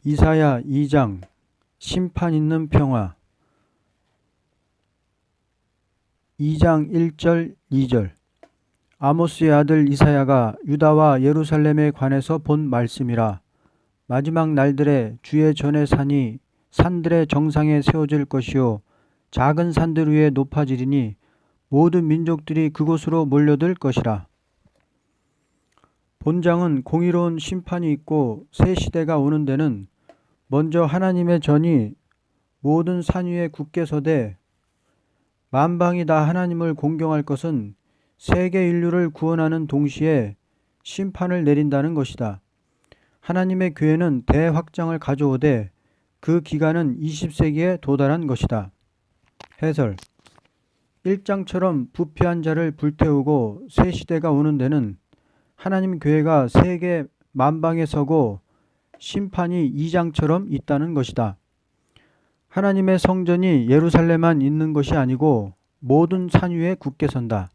이사야 2장 심판 있는 평화 2장 1절 2절 아모스의 아들 이사야가 유다와 예루살렘에 관해서 본 말씀이라. 마지막 날들에 주의 전의 산이 산들의 정상에 세워질 것이요 작은 산들 위에 높아지리니 모든 민족들이 그곳으로 몰려들 것이라. 본장은 공의로운 심판이 있고 새 시대가 오는 데는 먼저 하나님의 전이 모든 산 위에 굳게 서되 만방이 다 하나님을 공경할 것은 세계 인류를 구원하는 동시에 심판을 내린다는 것이다. 하나님의 교회는 대확장을 가져오되 그 기간은 20세기에 도달한 것이다. 해설 1장처럼 부패한 자를 불태우고 새 시대가 오는 데는 하나님 교회가 세계 만방에 서고 심판이 2장처럼 있다는 것이다. 하나님의 성전이 예루살렘만 있는 것이 아니고 모든 산 위에 굳게 선다.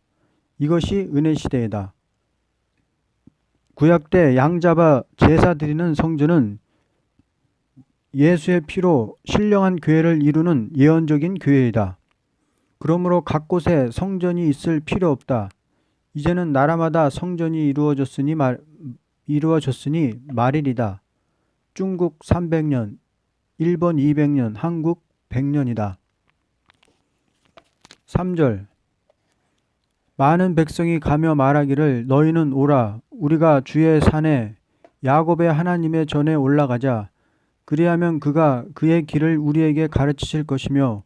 이것이 은혜 시대이다. 구약 때 양 잡아 제사 드리는 성전은 예수의 피로 신령한 교회를 이루는 예언적인 교회이다. 그러므로 각 곳에 성전이 있을 필요 없다. 이제는 나라마다 성전이 이루어졌으니 말일이다. 중국 300년, 일본 200년, 한국 100년이다. 3절 많은 백성이 가며 말하기를 너희는 오라 우리가 주의 산에 야곱의 하나님의 전에 올라가자. 그리하면 그가 그의 길을 우리에게 가르치실 것이며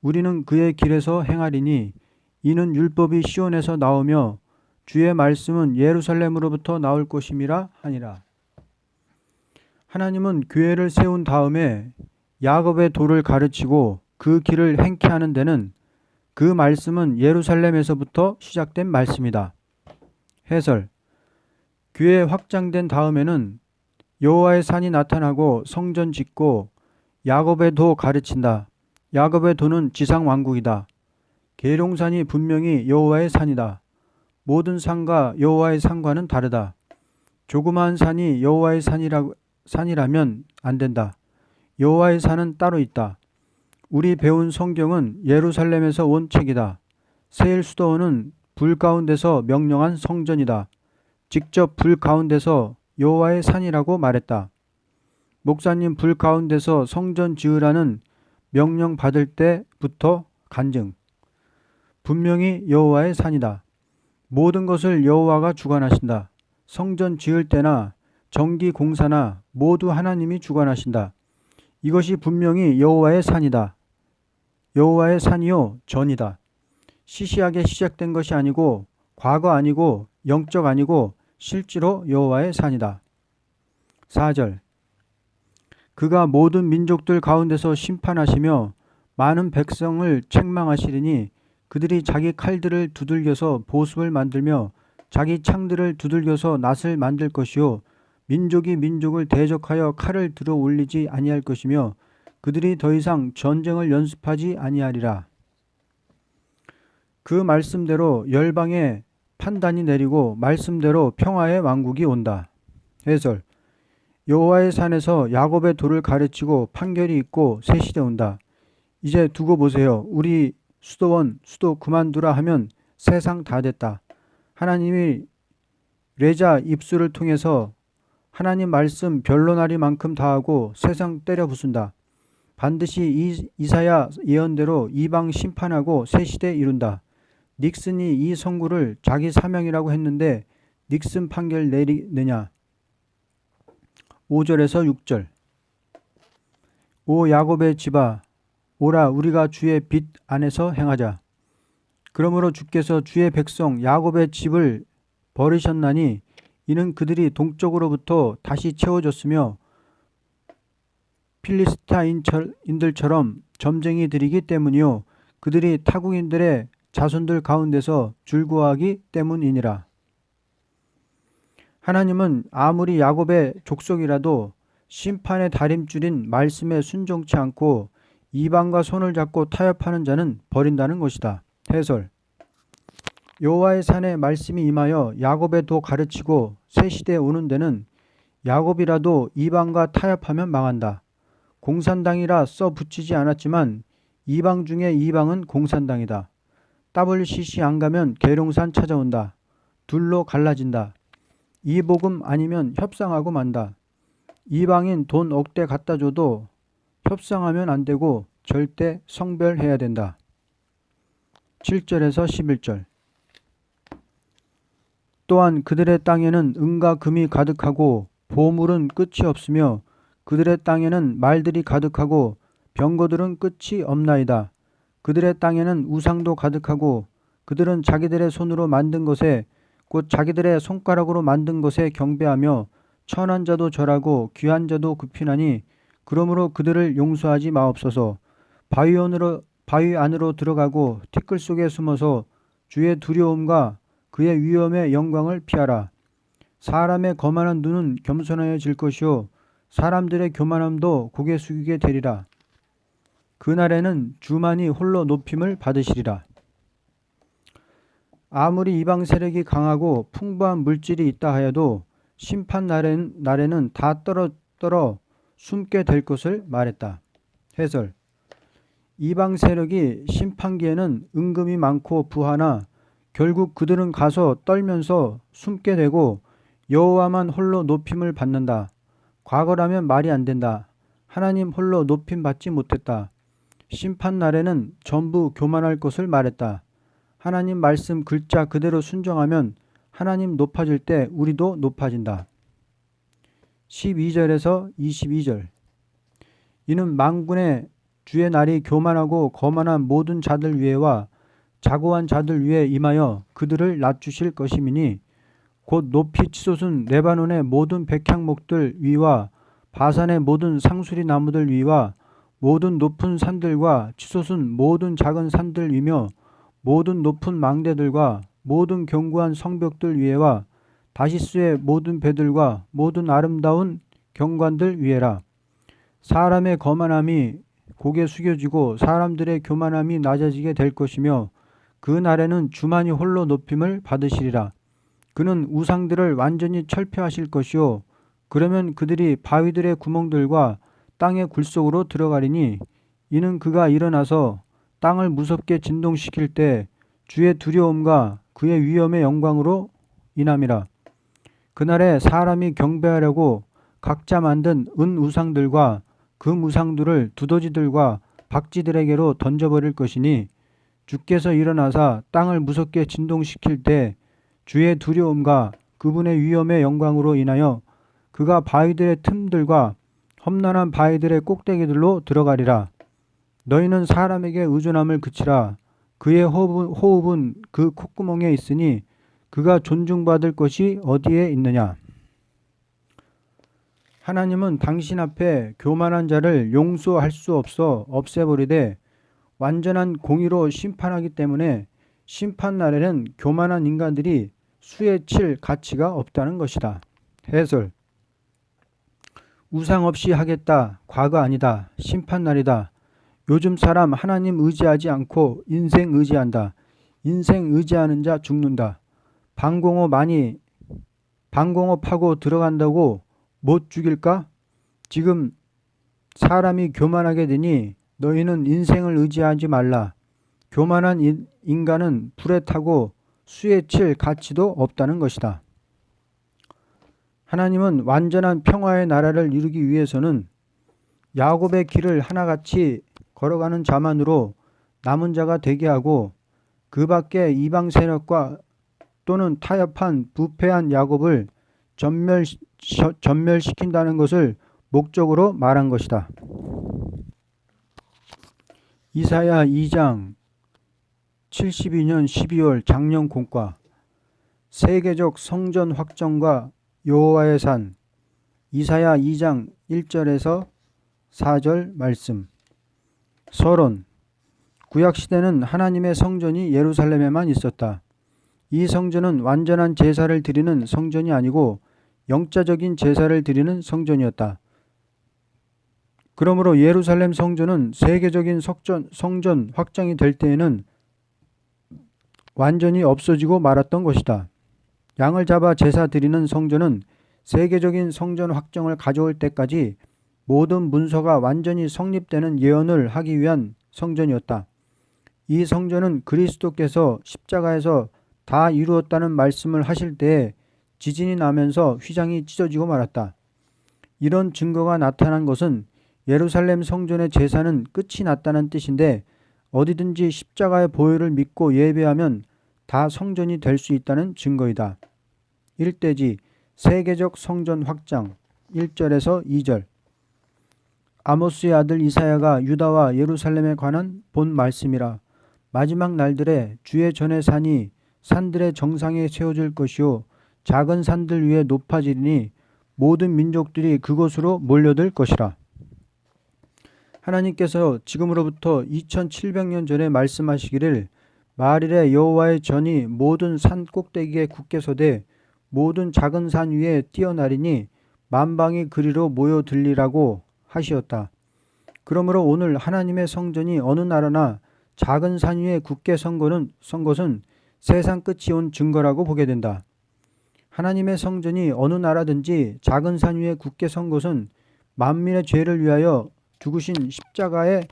우리는 그의 길에서 행하리니 이는 율법이 시온에서 나오며 주의 말씀은 예루살렘으로부터 나올 것임이라 하니라. 하나님은 교회를 세운 다음에 야곱의 도를 가르치고 그 길을 행케 하는 데는 그 말씀은 예루살렘에서부터 시작된 말씀이다. 해설 교회 확장된 다음에는 여호와의 산이 나타나고 성전 짓고 야곱의 도 가르친다. 야곱의 도는 지상 왕국이다. 계룡산이 분명히 여호와의 산이다. 모든 산과 여호와의 산과는 다르다. 조그마한 산이 여호와의 산이라면 안 된다. 여호와의 산은 따로 있다. 우리 배운 성경은 예루살렘에서 온 책이다. 세일 수도원은 불 가운데서 명령한 성전이다. 직접 불 가운데서 여호와의 산이라고 말했다. 목사님 불 가운데서 성전 지으라는 명령 받을 때부터 간증. 분명히 여호와의 산이다. 모든 것을 여호와가 주관하신다. 성전 지을 때나 정기 공사나 모두 하나님이 주관하신다. 이것이 분명히 여호와의 산이다. 여호와의 산이요 전이다. 시시하게 시작된 것이 아니고 과거 아니고 영적 아니고 실제로 여호와의 산이다. 4절 그가 모든 민족들 가운데서 심판하시며 많은 백성을 책망하시리니 그들이 자기 칼들을 두들겨서 보습을 만들며 자기 창들을 두들겨서 낫을 만들 것이요 민족이 민족을 대적하여 칼을 들어 올리지 아니할 것이며 그들이 더 이상 전쟁을 연습하지 아니하리라. 그 말씀대로 열방에 판단이 내리고 말씀대로 평화의 왕국이 온다. 해설 여호와의 산에서 야곱의 도를 가르치고 판결이 있고 새 시대 온다. 이제 두고 보세요. 우리 수도 그만두라 하면 세상 다 됐다. 하나님이 레자 입술을 통해서 하나님 말씀 변론하리만큼 다 하고 세상 때려 부순다. 반드시 이사야 예언대로 이방 심판하고 새 시대 이룬다. 닉슨이 이 선구를 자기 사명이라고 했는데 닉슨 판결 내리느냐. 5절에서 6절 오 야곱의 집아 오라 우리가 주의 빛 안에서 행하자. 그러므로 주께서 주의 백성 야곱의 집을 버리셨나니 이는 그들이 동쪽으로부터 다시 채워졌으며 필리스타인들처럼 점쟁이들이기 때문이요 그들이 타국인들의 자손들 가운데서 줄구하기 때문이니라. 하나님은 아무리 야곱의 족속이라도 심판의 다림줄인 말씀에 순종치 않고 이방과 손을 잡고 타협하는 자는 버린다는 것이다. 해설 여호와의 산에 말씀이 임하여 야곱의 도 가르치고 새 시대에 오는 데는 야곱이라도 이방과 타협하면 망한다. 공산당이라 써 붙이지 않았지만 이방 중에 이방은 공산당이다. WCC 안 가면 계룡산 찾아온다. 둘로 갈라진다. 이 복음 아니면 협상하고 만다. 이방인 돈 억대 갖다 줘도 협상하면 안 되고 절대 성별해야 된다. 7절에서 11절. 또한 그들의 땅에는 은과 금이 가득하고 보물은 끝이 없으며 그들의 땅에는 말들이 가득하고 병거들은 끝이 없나이다. 그들의 땅에는 우상도 가득하고 그들은 자기들의 손으로 만든 것에 곧 자기들의 손가락으로 만든 것에 경배하며 천한 자도 절하고 귀한 자도 굽히나니 그러므로 그들을 용서하지 마옵소서. 바위 안으로 들어가고 티끌 속에 숨어서 주의 두려움과 그의 위엄의 영광을 피하라. 사람의 거만한 눈은 겸손하여질 것이요 사람들의 교만함도 고개 숙이게 되리라. 그날에는 주만이 홀로 높임을 받으시리라. 아무리 이방 세력이 강하고 풍부한 물질이 있다 하여도 심판 날에는 다 떨어 숨게 될 것을 말했다. 해설. 이방 세력이 심판기에는 은금이 많고 부하나 결국 그들은 가서 떨면서 숨게 되고 여호와만 홀로 높임을 받는다. 과거라면 말이 안 된다. 하나님 홀로 높임 받지 못했다. 심판 날에는 전부 교만할 것을 말했다. 하나님 말씀 글자 그대로 순종하면 하나님 높아질 때 우리도 높아진다. 12절에서 22절. 이는 만군의 주의 날이 교만하고 거만한 모든 자들 위에와 자고한 자들 위에 임하여 그들을 낮추실 것임이니 곧 높이 치솟은 레바논의 모든 백향목들 위와 바산의 모든 상수리 나무들 위와 모든 높은 산들과 치솟은 모든 작은 산들 위며 모든 높은 망대들과 모든 견고한 성벽들 위에와 다시스의 모든 배들과 모든 아름다운 경관들 위에라. 사람의 거만함이 고개 숙여지고 사람들의 교만함이 낮아지게 될 것이며 그 날에는 주만이 홀로 높임을 받으시리라. 그는 우상들을 완전히 철폐하실 것이요 그러면 그들이 바위들의 구멍들과 땅의 굴속으로 들어가리니 이는 그가 일어나서 땅을 무섭게 진동시킬 때 주의 두려움과 그의 위엄의 영광으로 인함이라. 그날에 사람이 경배하려고 각자 만든 은 우상들과 그 우상들을 두더지들과 박쥐들에게로 던져버릴 것이니 주께서 일어나사 땅을 무섭게 진동시킬 때 주의 두려움과 그분의 위엄의 영광으로 인하여 그가 바위들의 틈들과 험난한 바위들의 꼭대기들로 들어가리라. 너희는 사람에게 의존함을 그치라. 그의 호흡은 그 콧구멍에 있으니 그가 존중받을 것이 어디에 있느냐. 하나님은 당신 앞에 교만한 자를 용서할 수 없어 없애버리되 완전한 공의로 심판하기 때문에 심판 날에는 교만한 인간들이 수에 칠 가치가 없다는 것이다. 해설. 우상 없이 하겠다. 과거 아니다. 심판 날이다. 요즘 사람 하나님 의지하지 않고 인생 의지한다. 인생 의지하는 자 죽는다. 방공호 파고 들어간다고 못 죽일까? 지금 사람이 교만하게 되니 너희는 인생을 의지하지 말라. 교만한 인간은 불에 타고 수에 칠 가치도 없다는 것이다. 하나님은 완전한 평화의 나라를 이루기 위해서는 야곱의 길을 하나같이 걸어가는 자만으로 남은 자가 되게 하고 그 밖에 이방 세력과 또는 타협한 부패한 야곱을 전멸시킨다는 것을 목적으로 말한 것이다. 이사야 2장 72년 12월 장령 공과 세계적 성전 확정과 여호와의 산. 이사야 2장 1절에서 4절 말씀. 서론. 구약시대는 하나님의 성전이 예루살렘에만 있었다. 이 성전은 완전한 제사를 드리는 성전이 아니고 영자적인 제사를 드리는 성전이었다. 그러므로 예루살렘 성전은 세계적인 성전 확장이 될 때에는 완전히 없어지고 말았던 것이다. 양을 잡아 제사 드리는 성전은 세계적인 성전 확정을 가져올 때까지 모든 문서가 완전히 성립되는 예언을 하기 위한 성전이었다. 이 성전은 그리스도께서 십자가에서 다 이루었다는 말씀을 하실 때에 지진이 나면서 휘장이 찢어지고 말았다. 이런 증거가 나타난 것은 예루살렘 성전의 제사는 끝이 났다는 뜻인데 어디든지 십자가의 보혈을 믿고 예배하면 다 성전이 될 수 있다는 증거이다. 일대지 세계적 성전 확장 1절에서 2절. 아모스의 아들 이사야가 유다와 예루살렘에 관한 본 말씀이라. 마지막 날들에 주의 전의 산이 산들의 정상에 세워질 것이요 작은 산들 위에 높아지리니 모든 민족들이 그곳으로 몰려들 것이라. 하나님께서 지금으로부터 2700년 전에 말씀하시기를 말일에 여호와의 전이 모든 산 꼭대기에 굳게 서되 모든 작은 산 위에 뛰어나리니 만방이 그리로 모여들리라고 하시었다. 그러므로 오늘 하나님의 성전이 어느 나라나 작은 산 위에 굳게 선 것은 세상 끝이 온 증거라고 보게 된다. 하나님의 성전이 어느 나라든지 작은 산 위에 굳게 선 것은 만민의 죄를 위하여 죽으신 십자가의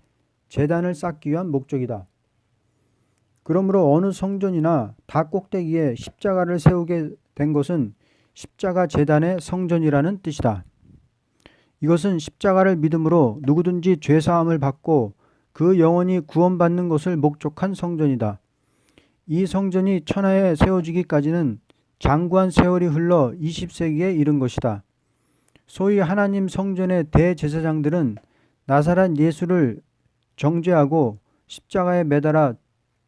제단을 쌓기 위한 목적이다. 그러므로 어느 성전이나 다 꼭대기에 십자가를 세우게 된 것은 십자가 제단의 성전이라는 뜻이다. 이것은 십자가를 믿음으로 누구든지 죄사함을 받고 그 영혼이 구원받는 것을 목적한 성전이다. 이 성전이 천하에 세워지기까지는 장구한 세월이 흘러 20세기에 이른 것이다. 소위 하나님 성전의 대제사장들은 나사렛 예수를 정죄하고 십자가에 매달아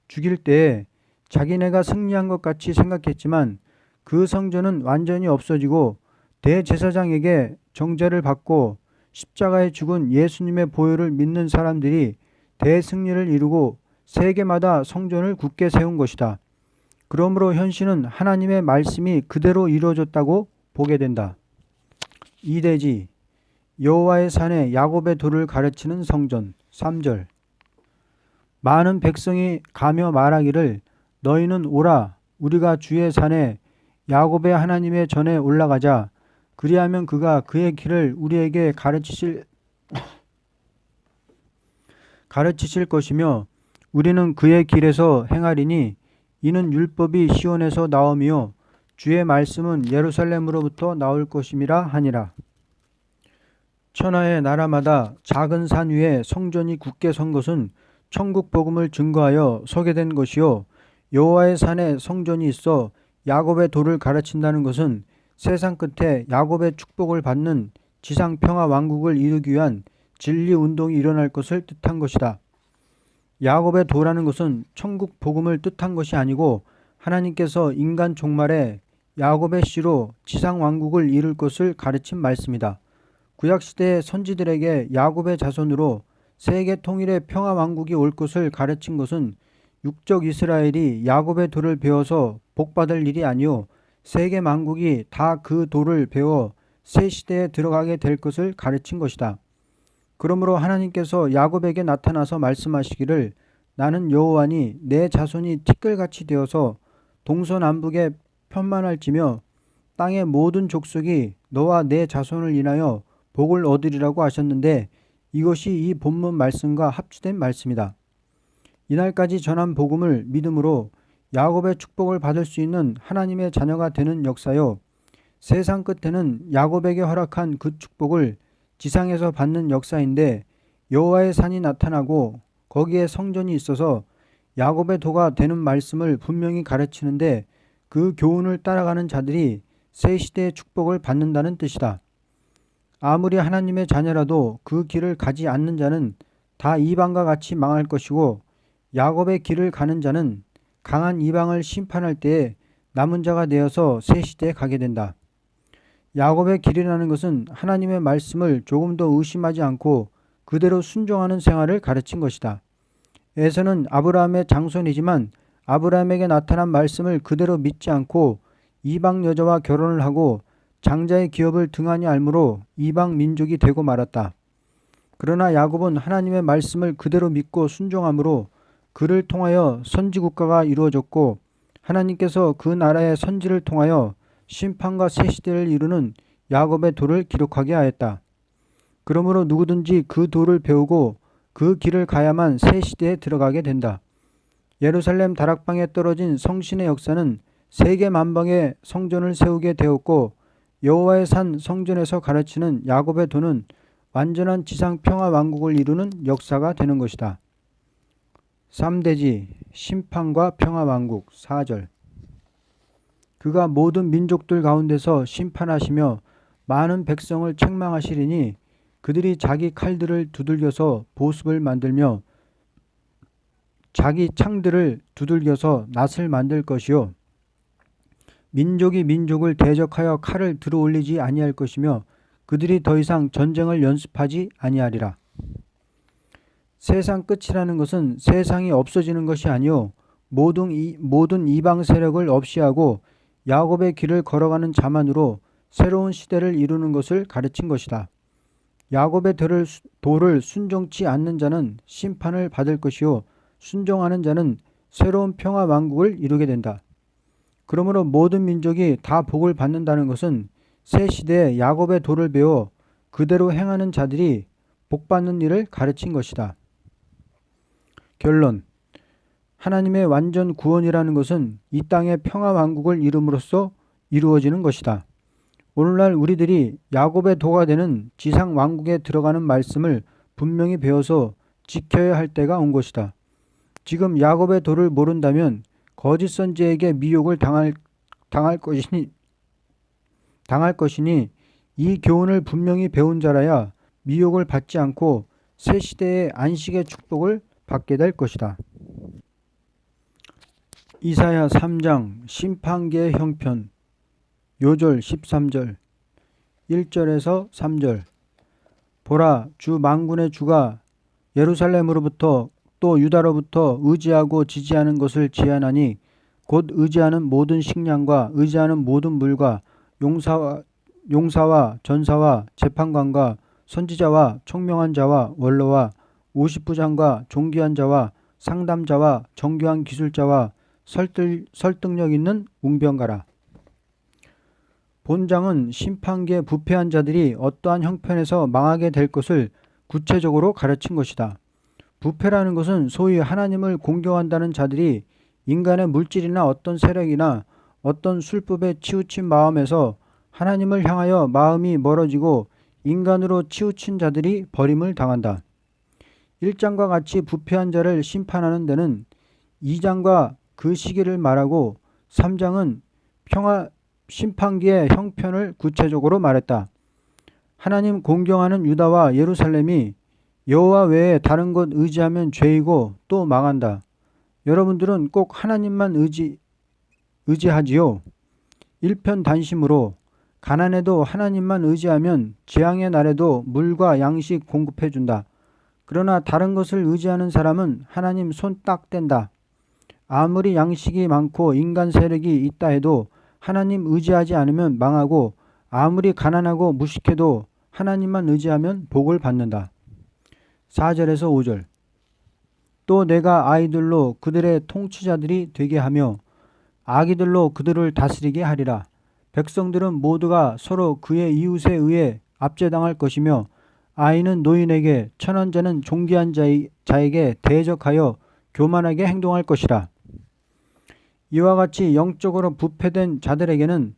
죽일 때에 자기네가 승리한 것 같이 생각했지만 그 성전은 완전히 없어지고 대제사장에게 정죄를 받고 십자가에 죽은 예수님의 보혈을 믿는 사람들이 대승리를 이루고 세계마다 성전을 굳게 세운 것이다. 그러므로 현실은 하나님의 말씀이 그대로 이루어졌다고 보게 된다. 이대지 여호와의 산에 야곱의 도를 가르치는 성전 3절. 많은 백성이 가며 말하기를 너희는 오라 우리가 주의 산에 야곱의 하나님의 전에 올라가자. 그리하면 그가 그의 길을 우리에게 가르치실 것이며 우리는 그의 길에서 행하리니 이는 율법이 시온에서 나오며 주의 말씀은 예루살렘으로부터 나올 것임이라 하니라. 천하의 나라마다 작은 산 위에 성전이 굳게 선 것은 천국 복음을 증거하여 서게 된 것이요 여호와의 산에 성전이 있어 야곱의 도를 가르친다는 것은 세상 끝에 야곱의 축복을 받는 지상 평화 왕국을 이루기 위한 진리 운동이 일어날 것을 뜻한 것이다. 야곱의 도라는 것은 천국 복음을 뜻한 것이 아니고 하나님께서 인간 종말에 야곱의 씨로 지상 왕국을 이룰 것을 가르친 말씀이다. 구약시대의 선지들에게 야곱의 자손으로 세계 통일의 평화 왕국이 올 것을 가르친 것은 육적 이스라엘이 야곱의 도를 배워서 복받을 일이 아니요 세계 만국이 다 그 도를 배워 새 시대에 들어가게 될 것을 가르친 것이다. 그러므로 하나님께서 야곱에게 나타나서 말씀하시기를 나는 여호와니 내 자손이 티끌같이 되어서 동서남북에 편만할지며 땅의 모든 족속이 너와 내 자손을 인하여 복을 얻으리라고 하셨는데 이것이 이 본문 말씀과 합치된 말씀이다. 이날까지 전한 복음을 믿음으로 야곱의 축복을 받을 수 있는 하나님의 자녀가 되는 역사요. 세상 끝에는 야곱에게 허락한 그 축복을 지상에서 받는 역사인데 여호와의 산이 나타나고 거기에 성전이 있어서 야곱의 도가 되는 말씀을 분명히 가르치는데 그 교훈을 따라가는 자들이 새 시대의 축복을 받는다는 뜻이다. 아무리 하나님의 자녀라도 그 길을 가지 않는 자는 다 이방과 같이 망할 것이고 야곱의 길을 가는 자는 강한 이방을 심판할 때에 남은 자가 되어서 새 시대에 가게 된다. 야곱의 길이라는 것은 하나님의 말씀을 조금도 의심하지 않고 그대로 순종하는 생활을 가르친 것이다. 에서는 아브라함의 장손이지만 아브라함에게 나타난 말씀을 그대로 믿지 않고 이방 여자와 결혼을 하고 장자의 기업을 등한히 알므로 이방 민족이 되고 말았다. 그러나 야곱은 하나님의 말씀을 그대로 믿고 순종함으로 그를 통하여 선지국가가 이루어졌고 하나님께서 그 나라의 선지를 통하여 심판과 새 시대를 이루는 야곱의 도를 기록하게 하였다. 그러므로 누구든지 그 도를 배우고 그 길을 가야만 새 시대에 들어가게 된다. 예루살렘 다락방에 떨어진 성신의 역사는 세계 만방에 성전을 세우게 되었고 여호와의 산 성전에서 가르치는 야곱의 도는 완전한 지상 평화 왕국을 이루는 역사가 되는 것이다. 3대지 심판과 평화 왕국 4절. 그가 모든 민족들 가운데서 심판하시며 많은 백성을 책망하시리니 그들이 자기 칼들을 두들겨서 보습을 만들며 자기 창들을 두들겨서 낫을 만들 것이요 민족이 민족을 대적하여 칼을 들어올리지 아니할 것이며 그들이 더 이상 전쟁을 연습하지 아니하리라. 세상 끝이라는 것은 세상이 없어지는 것이 아니요 모든 이방 세력을 없이하고 야곱의 길을 걸어가는 자만으로 새로운 시대를 이루는 것을 가르친 것이다. 야곱의 도를 순종치 않는 자는 심판을 받을 것이요 순종하는 자는 새로운 평화 왕국을 이루게 된다. 그러므로 모든 민족이 다 복을 받는다는 것은 새 시대에 야곱의 도를 배워 그대로 행하는 자들이 복받는 일을 가르친 것이다. 결론. 하나님의 완전 구원이라는 것은 이 땅의 평화 왕국을 이룸으로써 이루어지는 것이다. 오늘날 우리들이 야곱의 도가 되는 지상 왕국에 들어가는 말씀을 분명히 배워서 지켜야 할 때가 온 것이다. 지금 야곱의 도를 모른다면 거짓 선지에게 미혹을 당할 것이니 이 교훈을 분명히 배운 자라야 미혹을 받지 않고 새 시대의 안식의 축복을 받게 될 것이다. 이사야 3장 심판계의 형편 요절 13절 1절에서 3절. 보라, 주 만군의 주가 예루살렘으로부터 또 유다로부터 의지하고 지지하는 것을 제안하니 곧 의지하는 모든 식량과 의지하는 모든 물과 용사와 전사와 재판관과 선지자와 총명한 자와 원로와 50부장과 존귀한 자와 상담자와 정교한 기술자와 설득력 있는 웅병가라. 본장은 심판기에 부패한 자들이 어떠한 형편에서 망하게 될 것을 구체적으로 가르친 것이다. 부패라는 것은 소위 하나님을 공경한다는 자들이 인간의 물질이나 어떤 세력이나 어떤 술법에 치우친 마음에서 하나님을 향하여 마음이 멀어지고 인간으로 치우친 자들이 버림을 당한다. 1장과 같이 부패한 자를 심판하는 데는 2장과 그 시기를 말하고 3장은 심판기의 형편을 구체적으로 말했다. 하나님 공경하는 유다와 예루살렘이 여호와 외에 다른 것 의지하면 죄이고 또 망한다. 여러분들은 꼭 하나님만 의지하지요. 일편단심으로 가난해도 하나님만 의지하면 재앙의 날에도 물과 양식 공급해준다. 그러나 다른 것을 의지하는 사람은 하나님 손 딱 뗀다. 아무리 양식이 많고 인간 세력이 있다 해도 하나님 의지하지 않으면 망하고 아무리 가난하고 무식해도 하나님만 의지하면 복을 받는다. 4절에서 5절. 또 내가 아이들로 그들의 통치자들이 되게 하며 아기들로 그들을 다스리게 하리라. 백성들은 모두가 서로 그의 이웃에 의해 압제당할 것이며 아이는 노인에게 천한자는 존귀한 자에게 대적하여 교만하게 행동할 것이라. 이와 같이 영적으로 부패된 자들에게는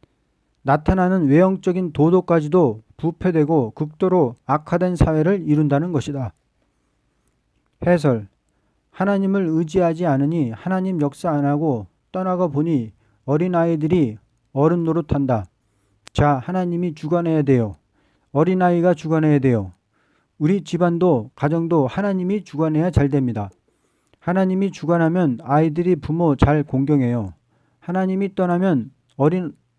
나타나는 외형적인 도덕까지도 부패되고 극도로 악화된 사회를 이룬다는 것이다. 해설. 하나님을 의지하지 않으니 하나님 역사 안 하고 떠나가 보니 어린아이들이 어른 노릇한다. 자, 하나님이 주관해야 돼요. 어린아이가 주관해야 돼요. 우리 집안도 가정도 하나님이 주관해야 잘 됩니다. 하나님이 주관하면 아이들이 부모 잘 공경해요. 하나님이 떠나면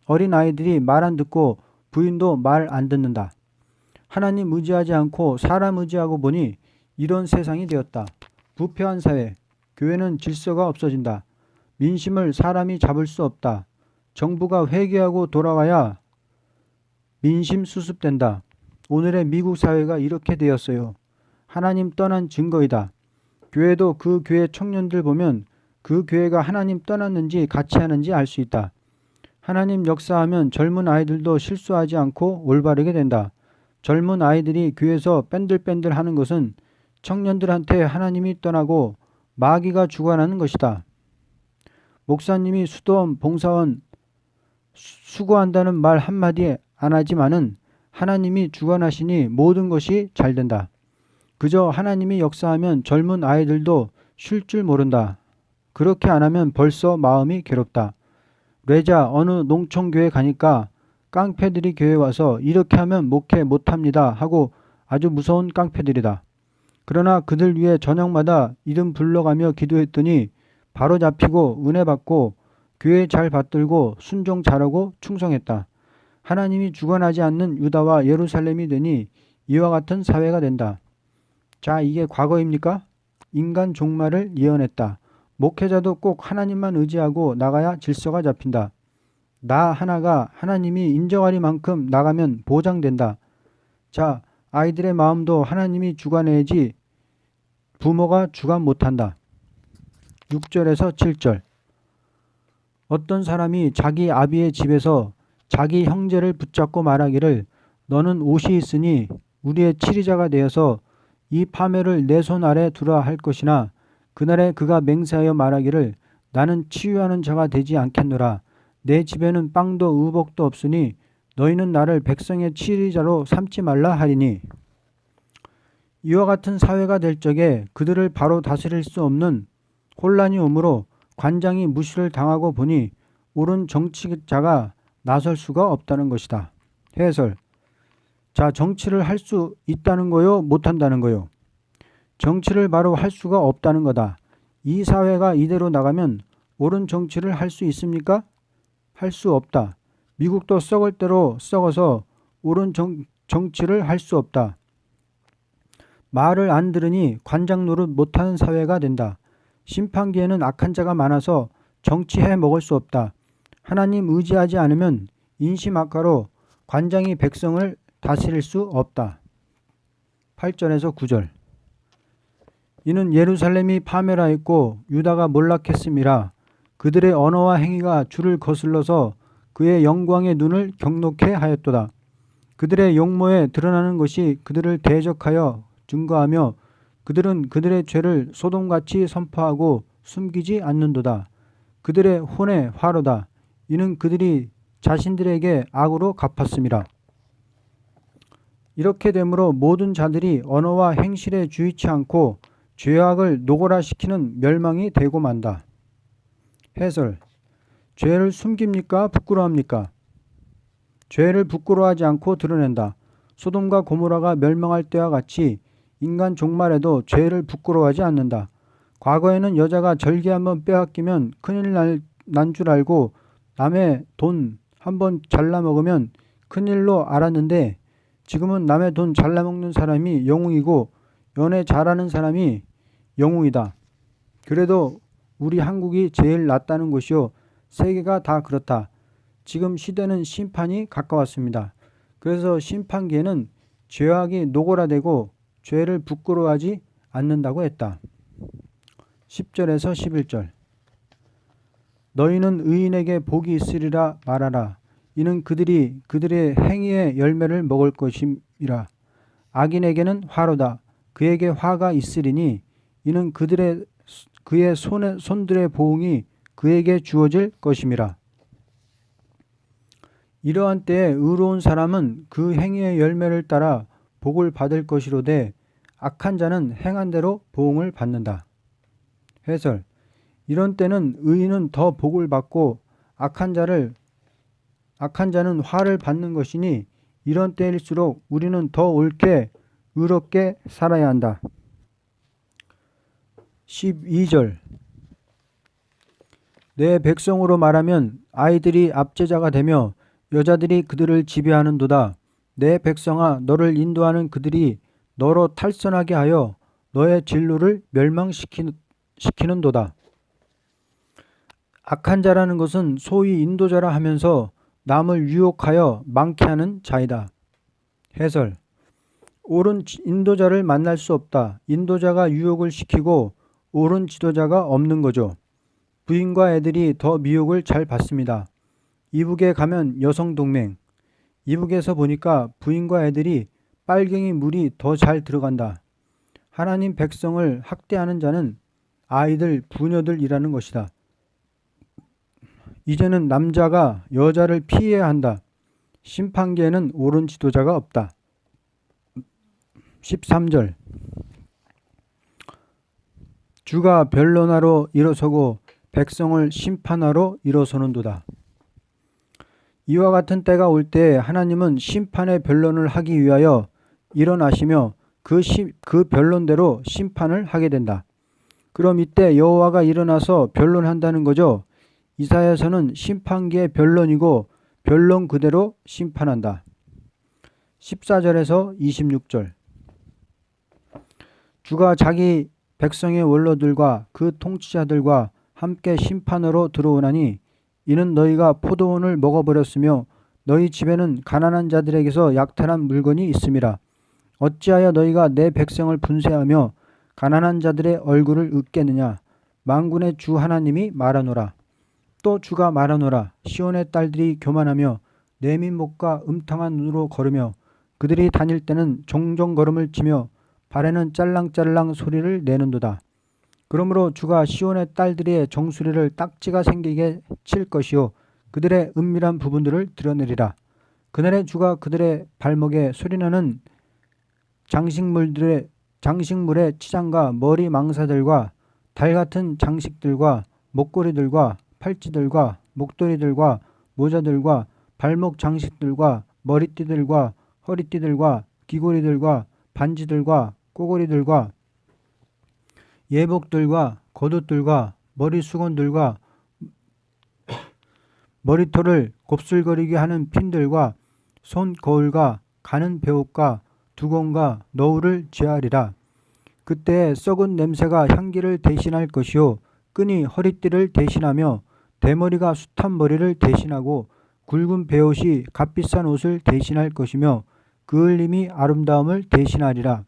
어린아이들이 말 안 듣고 부인도 말 안 듣는다. 하나님 의지하지 않고 사람 의지하고 보니 이런 세상이 되었다. 부패한 사회, 교회는 질서가 없어진다. 민심을 사람이 잡을 수 없다. 정부가 회개하고 돌아와야 민심 수습된다. 오늘의 미국 사회가 이렇게 되었어요. 하나님 떠난 증거이다. 교회도 그 교회 청년들 보면 그 교회가 하나님 떠났는지 같이 하는지 알 수 있다. 하나님 역사하면 젊은 아이들도 실수하지 않고 올바르게 된다. 젊은 아이들이 교회에서 뺀들뺀들 하는 것은 청년들한테 하나님이 떠나고 마귀가 주관하는 것이다. 목사님이 수도원, 봉사원 수고한다는 말 한마디 안 하지만은 하나님이 주관하시니 모든 것이 잘 된다. 그저 하나님이 역사하면 젊은 아이들도 쉴 줄 모른다. 그렇게 안 하면 벌써 마음이 괴롭다. 레자 어느 농촌교회 가니까 깡패들이 교회 와서 이렇게 하면 목회 못합니다 하고 아주 무서운 깡패들이다. 그러나 그들 위해 저녁마다 이름 불러가며 기도했더니 바로 잡히고 은혜 받고 교회 잘 받들고 순종 잘하고 충성했다. 하나님이 주관하지 않는 유다와 예루살렘이 되니 이와 같은 사회가 된다. 자, 이게 과거입니까? 인간 종말을 예언했다. 목회자도 꼭 하나님만 의지하고 나가야 질서가 잡힌다. 나 하나가 하나님이 인정할 만큼 나가면 보장된다. 자, 아이들의 마음도 하나님이 주관해야지 부모가 주관 못한다. 6절에서 7절. 어떤 사람이 자기 아비의 집에서 자기 형제를 붙잡고 말하기를 너는 옷이 있으니 우리의 치리자가 되어서 이 파멸을 내 손 아래 두라 할 것이나 그날에 그가 맹세하여 말하기를 나는 치유하는 자가 되지 않겠노라. 내 집에는 빵도 의복도 없으니 너희는 나를 백성의 치리자로 삼지 말라 하리니. 이와 같은 사회가 될 적에 그들을 바로 다스릴 수 없는 혼란이 오므로 관장이 무시를 당하고 보니 옳은 정치자가 나설 수가 없다는 것이다. 해설. 자, 정치를 할 수 있다는 거요? 못한다는 거요? 정치를 바로 할 수가 없다는 거다. 이 사회가 이대로 나가면 옳은 정치를 할 수 있습니까? 할 수 없다. 미국도 썩을 대로 썩어서 옳은 정치를 할 수 없다. 말을 안 들으니 관장 노릇 못하는 사회가 된다. 심판기에는 악한 자가 많아서 정치해 먹을 수 없다. 하나님 의지하지 않으면 인심악화로 관장이 백성을 다스릴 수 없다. 8절에서 9절. 이는 예루살렘이 파멸하였고 유다가 몰락했음이라. 그들의 언어와 행위가 주를 거슬러서 그의 영광의 눈을 경록해 하였도다. 그들의 용모에 드러나는 것이 그들을 대적하여 증거하며 그들은 그들의 죄를 소돔같이 선포하고 숨기지 않는도다. 그들의 혼의 화로다. 이는 그들이 자신들에게 악으로 갚았음이라. 이렇게 되므로 모든 자들이 언어와 행실에 주의치 않고 죄악을 노골화시키는 멸망이 되고 만다. 해설. 죄를 숨깁니까? 부끄러워합니까? 죄를 부끄러워하지 않고 드러낸다. 소돔과 고모라가 멸망할 때와 같이 인간 종말에도 죄를 부끄러워하지 않는다. 과거에는 여자가 절개 한번 빼앗기면 큰일 난 줄 알고 남의 돈 한번 잘라먹으면 큰일로 알았는데 지금은 남의 돈 잘라먹는 사람이 영웅이고 연애 잘하는 사람이 영웅이다. 그래도 우리 한국이 제일 낫다는 것이요. 세계가 다 그렇다. 지금 시대는 심판이 가까웠습니다. 그래서 심판기에는 죄악이 노골화되고 죄를 부끄러워하지 않는다고 했다. 10절에서 11절. 너희는 의인에게 복이 있으리라 말하라. 이는 그들이 그들의 행위의 열매를 먹을 것임이라. 악인에게는 화로다. 그에게 화가 있으리니 이는 그의 손들의 보응이 그에게 주어질 것임이라. 이러한 때에 의로운 사람은 그 행위의 열매를 따라 복을 받을 것이로되 악한 자는 행한 대로 보응을 받는다. 해설. 이런 때는 의인은 더 복을 받고 악한 자는 화를 받는 것이니 이런 때일수록 우리는 더 옳게 의롭게 살아야 한다. 12절. 내 백성으로 말하면 아이들이 압제자가 되며 여자들이 그들을 지배하는도다. 내 백성아, 너를 인도하는 그들이 너로 탈선하게 하여 너의 진로를 멸망시키는도다. 악한 자라는 것은 소위 인도자라 하면서 남을 유혹하여 망케 하는 자이다. 해설. 옳은 인도자를 만날 수 없다. 인도자가 유혹을 시키고 옳은 지도자가 없는 거죠. 부인과 애들이 더 미혹을 잘 받습니다. 이북에 가면 여성동맹. 이북에서 보니까 부인과 애들이 빨갱이 물이 더 잘 들어간다. 하나님 백성을 학대하는 자는 아이들, 부녀들이라는 것이다. 이제는 남자가 여자를 피해야 한다. 심판계에는 옳은 지도자가 없다. 13절. 주가 변론하러 일어서고 백성을 심판하러 일어서는도다. 이와 같은 때가 올 때 하나님은 심판의 변론을 하기 위하여 일어나시며 그 변론대로 심판을 하게 된다. 그럼 이때 여호와가 일어나서 변론한다는 거죠. 이사야서는 심판기의 변론이고 변론 그대로 심판한다. 14절에서 26절. 주가 자기 백성의 원로들과 그 통치자들과 함께 심판으로 들어오나니 이는 너희가 포도원을 먹어버렸으며 너희 집에는 가난한 자들에게서 약탈한 물건이 있음이라. 어찌하여 너희가 내 백성을 분쇄하며 가난한 자들의 얼굴을 으깼느냐. 만군의 주 하나님이 말하노라. 또 주가 말하노라. 시온의 딸들이 교만하며 내민 목과 음탕한 눈으로 걸으며 그들이 다닐 때는 종종 걸음을 치며 발에는 짤랑짤랑 소리를 내는도다. 그러므로 주가 시온의 딸들의 정수리를 딱지가 생기게 칠 것이요 그들의 은밀한 부분들을 드러내리라. 그날에 주가 그들의 발목에 소리나는 장식물의 치장과 머리 망사들과 달 같은 장식들과 목걸이들과 팔찌들과 목도리들과 모자들과 발목 장식들과 머리띠들과 허리띠들과 귀고리들과 반지들과 꼬고리들과 예복들과 겉옷들과 머리수건들과 머리털을 곱슬거리게 하는 핀들과 손 거울과 가는 배옷과 두건과 너울을 제하리라. 그때 썩은 냄새가 향기를 대신할 것이요 끈이 허리띠를 대신하며 대머리가 숱한 머리를 대신하고 굵은 배옷이 값비싼 옷을 대신할 것이며 그을림이 아름다움을 대신하리라.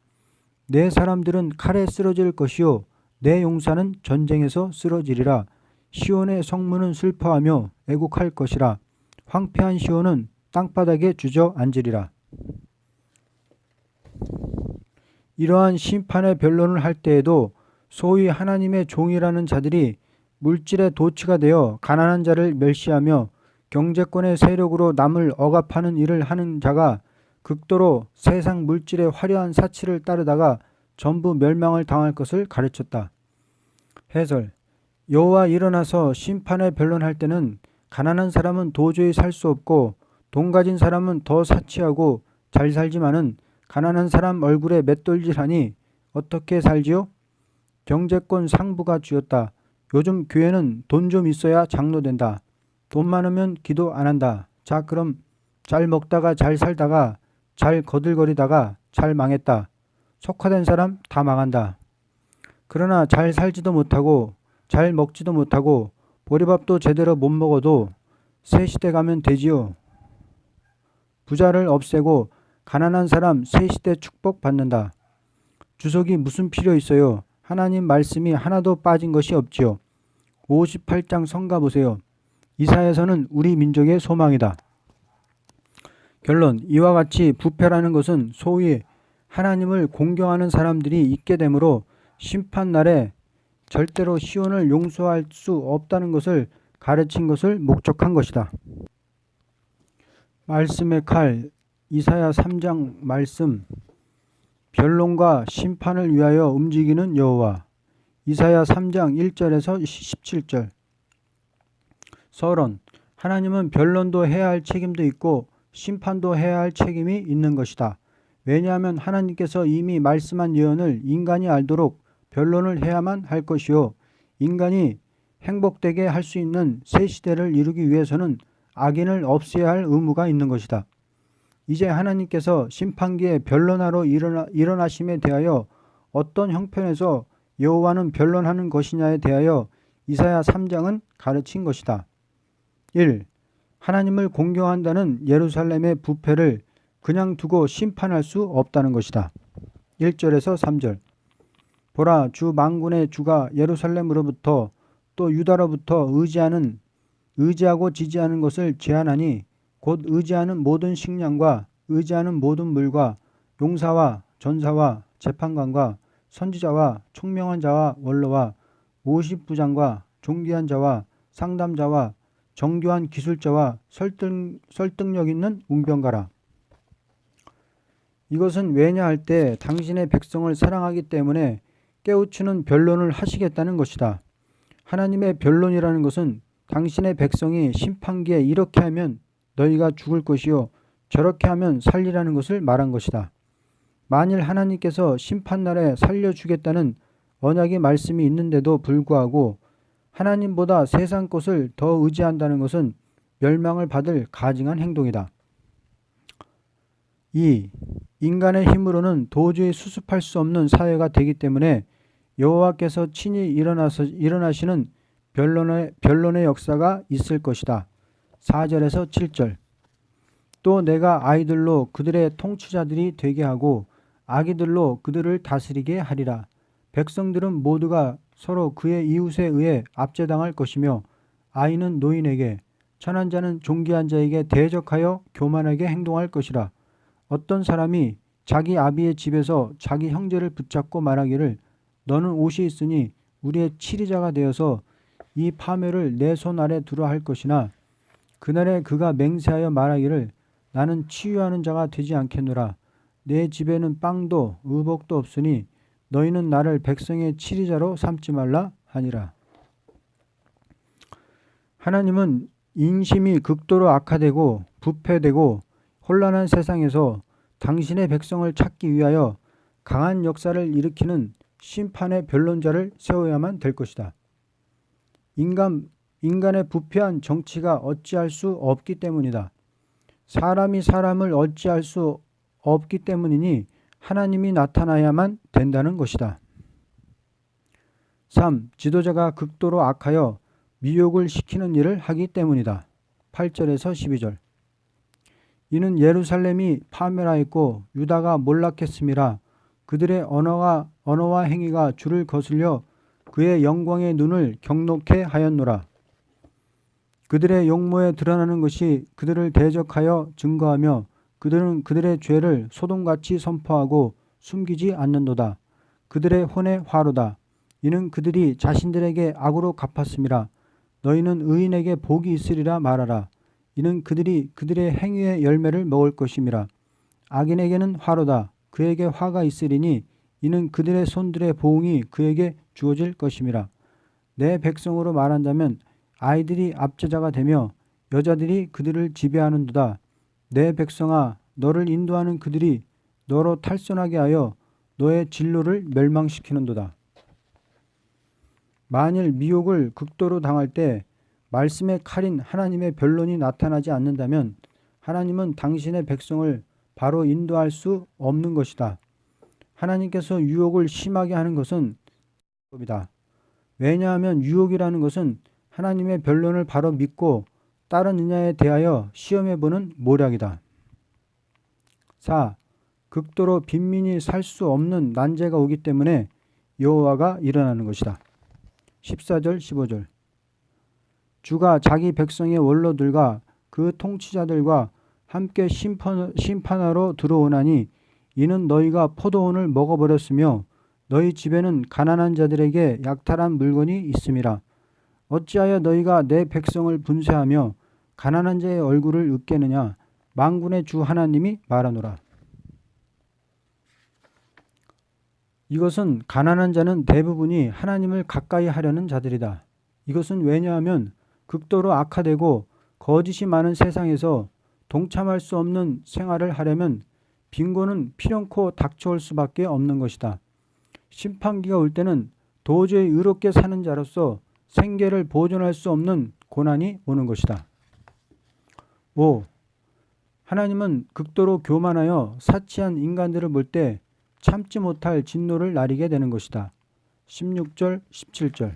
내 사람들은 칼에 쓰러질 것이요 내 용사는 전쟁에서 쓰러지리라. 시온의 성문은 슬퍼하며 애곡할 것이라. 황폐한 시온은 땅바닥에 주저앉으리라. 이러한 심판의 변론을 할 때에도 소위 하나님의 종이라는 자들이 물질의 도취가 되어 가난한 자를 멸시하며 경제권의 세력으로 남을 억압하는 일을 하는 자가 극도로 세상 물질의 화려한 사치를 따르다가 전부 멸망을 당할 것을 가르쳤다. 해설. 여호와 일어나서 심판의 변론할 때는 가난한 사람은 도저히 살 수 없고 돈 가진 사람은 더 사치하고 잘 살지만은 가난한 사람 얼굴에 맷돌질하니 어떻게 살지요? 경제권 상부가 쥐었다. 요즘 교회는 돈 좀 있어야 장로된다. 돈 많으면 기도 안 한다. 자, 그럼 잘 먹다가 잘 살다가 잘 거들거리다가 잘 망했다. 속화된 사람 다 망한다. 그러나 잘 살지도 못하고 잘 먹지도 못하고 보리밥도 제대로 못 먹어도 새 시대 가면 되지요. 부자를 없애고 가난한 사람 새 시대 축복 받는다. 주석이 무슨 필요 있어요. 하나님 말씀이 하나도 빠진 것이 없지요. 58장 성가 보세요. 이사야서는 우리 민족의 소망이다. 결론. 이와 같이 부패라는 것은 소위 하나님을 공경하는 사람들이 있게 되므로 심판날에 절대로 시온을 용서할 수 없다는 것을 가르친 것을 목적한 것이다. 말씀의 칼. 이사야 3장 말씀. 변론과 심판을 위하여 움직이는 여호와. 이사야 3장 1절에서 17절. 서론. 하나님은 변론도 해야 할 책임도 있고 심판도 해야 할 책임이 있는 것이다. 왜냐하면 하나님께서 이미 말씀한 예언을 인간이 알도록 변론을 해야만 할 것이요 인간이 행복되게 할 수 있는 새 시대를 이루기 위해서는 악인을 없애야 할 의무가 있는 것이다. 이제 하나님께서 심판기에 변론하러 일어나심에 대하여 어떤 형편에서 여호와는 변론하는 것이냐에 대하여 이사야 3장은 가르친 것이다. 1. 하나님을 공경한다는 예루살렘의 부패를 그냥 두고 심판할 수 없다는 것이다. 1절에서 3절. 보라, 주 만군의 주가 예루살렘으로부터 또 유다로부터 의지하는 의지하고 지지하는 것을 제한하니 곧 의지하는 모든 식량과 의지하는 모든 물과 용사와 전사와 재판관과 선지자와 총명한 자와 원로와 50부장과 존귀한 자와 상담자와 정교한 기술자와 설득력 있는 웅변가라. 이것은 왜냐 할 때 당신의 백성을 사랑하기 때문에 깨우치는 변론을 하시겠다는 것이다. 하나님의 변론이라는 것은 당신의 백성이 심판기에 이렇게 하면 너희가 죽을 것이요 저렇게 하면 살리라는 것을 말한 것이다. 만일 하나님께서 심판날에 살려주겠다는 언약의 말씀이 있는데도 불구하고 하나님보다 세상 것을 더 의지한다는 것은 멸망을 받을 가증한 행동이다. 2. 인간의 힘으로는 도저히 수습할 수 없는 사회가 되기 때문에 여호와께서 친히 일어나시는 변론의 역사가 있을 것이다. 4절에서 7절. 또 내가 아이들로 그들의 통치자들이 되게 하고 아기들로 그들을 다스리게 하리라. 백성들은 모두가 서로 그의 이웃에 의해 압제당할 것이며 아이는 노인에게 천한 자는 존귀한 자에게 대적하여 교만하게 행동할 것이라. 어떤 사람이 자기 아비의 집에서 자기 형제를 붙잡고 말하기를 너는 옷이 있으니 우리의 치리자가 되어서 이 파멸을 내 손 아래 두라 할 것이나 그날에 그가 맹세하여 말하기를 나는 치유하는 자가 되지 않겠노라. 내 집에는 빵도 의복도 없으니 너희는 나를 백성의 치리자로 삼지 말라 하니라. 하나님은 인심이 극도로 악화되고 부패되고 혼란한 세상에서 당신의 백성을 찾기 위하여 강한 역사를 일으키는 심판의 변론자를 세워야만 될 것이다. 인간의 부패한 정치가 어찌할 수 없기 때문이다. 사람이 사람을 어찌할 수 없기 때문이니 하나님이 나타나야만 된다는 것이다. 3. 지도자가 극도로 악하여 미혹을 시키는 일을 하기 때문이다. 8절에서 12절. 이는 예루살렘이 파멸하였고 유다가 몰락했음이라. 그들의 언어와 행위가 주를 거슬려 그의 영광의 눈을 경록해 하였노라. 그들의 용모에 드러나는 것이 그들을 대적하여 증거하며 그들은 그들의 죄를 소돔같이 선포하고 숨기지 않는도다. 그들의 혼의 화로다. 이는 그들이 자신들에게 악으로 갚았음이라. 너희는 의인에게 복이 있으리라 말하라. 이는 그들이 그들의 행위의 열매를 먹을 것임이라. 악인에게는 화로다. 그에게 화가 있으리니 이는 그들의 손들의 보응이 그에게 주어질 것임이라. 내 백성으로 말한다면 아이들이 압제자가 되며 여자들이 그들을 지배하는도다. 내 백성아, 너를 인도하는 그들이 너로 탈선하게 하여 너의 진로를 멸망시키는도다. 만일 미혹을 극도로 당할 때 말씀의 칼인 하나님의 변론이 나타나지 않는다면 하나님은 당신의 백성을 바로 인도할 수 없는 것이다. 하나님께서 유혹을 심하게 하는 것은 법이다. 왜냐하면 유혹이라는 것은 하나님의 변론을 바로 믿고 따르느냐에 대하여 시험해보는 모략이다. 4. 극도로 빈민이 살 수 없는 난제가 오기 때문에 여호와가 일어나는 것이다. 14절 15절. 주가 자기 백성의 원로들과 그 통치자들과 함께 심판하러 들어오나니 이는 너희가 포도원을 먹어버렸으며 너희 집에는 가난한 자들에게 약탈한 물건이 있음이라. 어찌하여 너희가 내 백성을 분쇄하며 가난한 자의 얼굴을 으깨느냐. 만군의 주 하나님이 말하노라. 이것은 가난한 자는 대부분이 하나님을 가까이 하려는 자들이다. 이것은 왜냐하면 극도로 악화되고 거짓이 많은 세상에서 동참할 수 없는 생활을 하려면 빈곤은 필연코 닥쳐올 수밖에 없는 것이다. 심판기가 올 때는 도저히 의롭게 사는 자로서 생계를 보존할 수 없는 고난이 오는 것이다. 5. 하나님은 극도로 교만하여 사치한 인간들을 볼 때 참지 못할 진노를 나리게 되는 것이다. 16절 17절.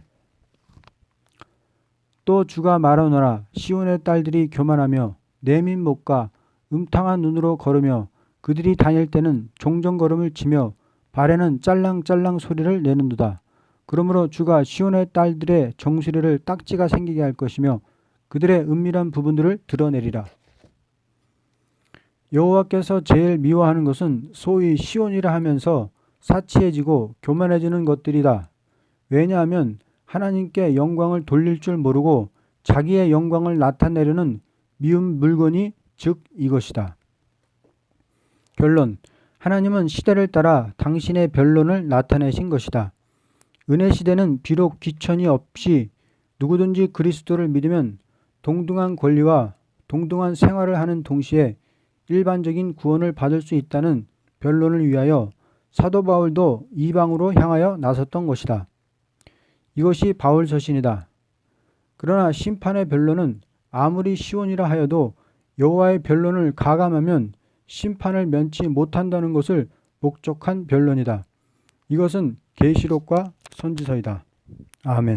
또 주가 말하노라. 시온의 딸들이 교만하며 내민 목과 음탕한 눈으로 걸으며 그들이 다닐 때는 종정걸음을 치며 발에는 짤랑짤랑 소리를 내는도다. 그러므로 주가 시온의 딸들의 정수리를 딱지가 생기게 할 것이며 그들의 은밀한 부분들을 드러내리라. 여호와께서 제일 미워하는 것은 소위 시온이라 하면서 사치해지고 교만해지는 것들이다. 왜냐하면 하나님께 영광을 돌릴 줄 모르고 자기의 영광을 나타내려는 미운 물건이 즉 이것이다. 결론. 하나님은 시대를 따라 당신의 변론을 나타내신 것이다. 은혜 시대는 비록 귀천이 없이 누구든지 그리스도를 믿으면 동등한 권리와 동등한 생활을 하는 동시에 일반적인 구원을 받을 수 있다는 변론을 위하여 사도 바울도 이방으로 향하여 나섰던 것이다. 이것이 바울 서신이다. 그러나 심판의 변론은 아무리 시온이라 하여도 여호와의 변론을 가감하면 심판을 면치 못한다는 것을 목적한 변론이다. 이것은 계시록과 선지서이다. 아멘.